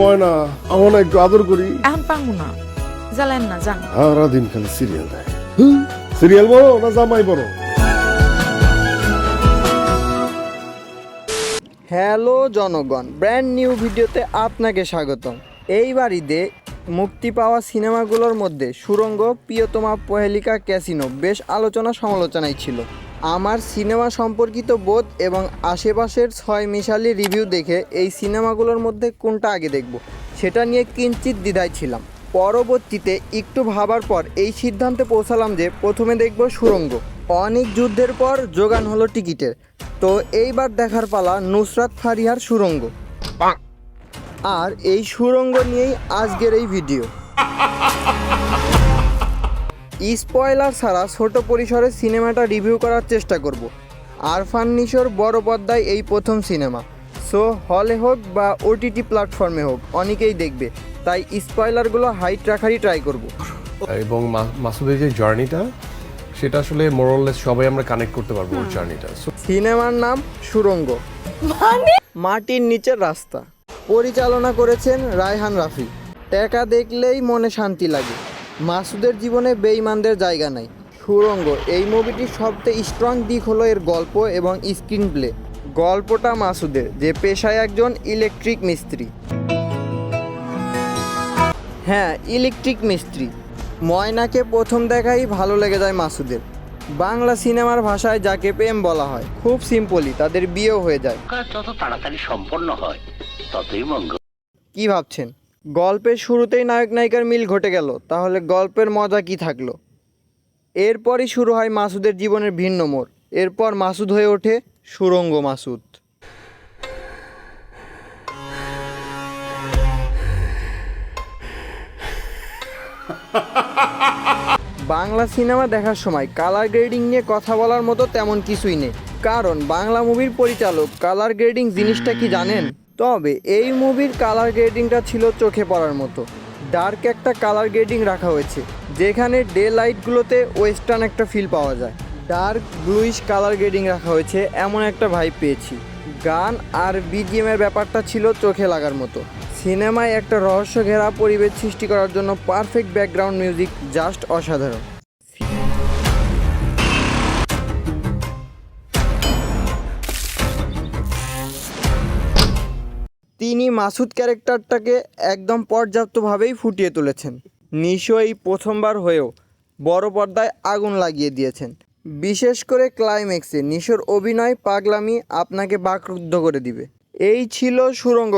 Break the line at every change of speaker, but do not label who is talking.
ময়না আমার না একটু আদর করি।
এখন পাঙ্গু না, জ্বালেন না, যান।
সারাদিন খালি সিরিয়াল দেয়। সিরিয়াল বড় না জামাই বড়?
হ্যালো জনগণ, ব্র্যান্ড নিউ ভিডিওতে আপনাকে স্বাগতম। এইবার ঈদে মুক্তি পাওয়া সিনেমাগুলোর মধ্যে সুড়ঙ্গ, প্রিয়তমা, প্রহেলিকা, ক্যাসিনো বেশ আলোচনা সমালোচনায় ছিল। আমার সিনেমা সম্পর্কিত বোধ এবং আশেপাশের ছয় মিশালি রিভিউ দেখে এই সিনেমাগুলোর মধ্যে কোনটা আগে দেখব সেটা নিয়ে কিঞ্চিত দ্বিধায় ছিলাম। পরবর্তীতে একটু ভাবার পর এই সিদ্ধান্তে পৌঁছালাম যে প্রথমে দেখব সুড়ঙ্গ। অনেক যুদ্ধের পর জোগান হলো টিকিটের, তো এইবার দেখার পালা নুসরাত ফারিয়ার সুড়ঙ্গ। আর এই সুড়ঙ্গ নিয়েই আজকের এই ভিডিও। স্পয়লার ছাড়া ছোট পরিসরে সিনেমাটা রিভিউ করার চেষ্টা করব। আরফান নিশোর বড় পর্দায় এই প্রথম সিনেমা, সো হলে হোক বা ওটিটি প্ল্যাটফর্মে হোক অনেকেই দেখবে, তাই স্পয়লারগুলো হাইট রাখারই ট্রাই করব।
এবং মাসুদের যে জার্নিটা সেটা আসলে মোরাললেস সবাই আমরা কানেক্ট করতে পারবো ওর জার্নিটা।
সিনেমার নাম সুড়ঙ্গ, মাটির নিচের রাস্তা। পরিচালনা করেছেন রায়হান রাফি। টাকা দেখলেই মনে শান্তি লাগে। মাসুদের জীবনে বেঈমানদের জায়গা নাই। সুড়ঙ্গ এই মুভিটির সবচেয়ে স্ট্রং দিক হলো এর গল্প এবং স্ক্রিন প্লে। গল্পটা মাসুদের, যে পেশায় একজন ইলেকট্রিক মিস্ত্রি। হ্যাঁ, ইলেকট্রিক মিস্ত্রি। ময়নাকে প্রথম দেখাই ভালো লেগে যায় মাসুদের। বাংলা সিনেমার ভাষায় যাকে প্রেম বলা হয়, খুব সিম্পলি তাদের বিয়েও হয়ে যায়।
যত তাড়াতাড়ি সম্পন্ন হয় ততই মঙ্গল।
কি ভাবছেন গল্পের শুরুতেই নায়ক নায়িকার মিল ঘটে গেল, তাহলে গল্পের মজা কি থাকলো? এরপরই শুরু হয় মাসুদের জীবনের ভিন্ন মোড়। এরপর মাসুদ হয়ে ওঠে সুড়ঙ্গ মাসুদ। বাংলা সিনেমা দেখার সময় কালার গ্রেডিং নিয়ে কথা বলার মতো তেমন কিছুই নেই, কারণ বাংলা মুভির পরিচালক কালার গ্রেডিং জিনিসটা কি জানেন? তবে এই মুভির কালার গ্রেডিংটা ছিল চোখে পড়ার মতো। ডার্ক একটা কালার গ্রেডিং রাখা হয়েছে, যেখানে ডে লাইটগুলোতে ওয়েস্টার্ন একটা ফিল পাওয়া যায়। ডার্ক ব্লুইশ কালার গ্রেডিং রাখা হয়েছে, এমন একটা ভাইব পেয়েছি। গান আর বিজিএমের ব্যাপারটা ছিল চোখে লাগার মতো। সিনেমায় একটা রহস্য ঘেরা পরিবেশ সৃষ্টি করার জন্য পারফেক্ট ব্যাকগ্রাউন্ড মিউজিক, জাস্ট অসাধারণ। তিনি মাসুদ ক্যারেক্টারটাকে একদম পর্যাপ্তভাবেই ফুটিয়ে তুলেছেন। নিশো এই প্রথমবার হয়েও বড় পর্দায় আগুন লাগিয়ে দিয়েছেন। বিশেষ করে ক্লাইম্যাক্সে নিশোর অভিনয় পাগলামি আপনাকে বাকরুদ্ধ করে দিবে। এই ছিল সুড়ঙ্গ।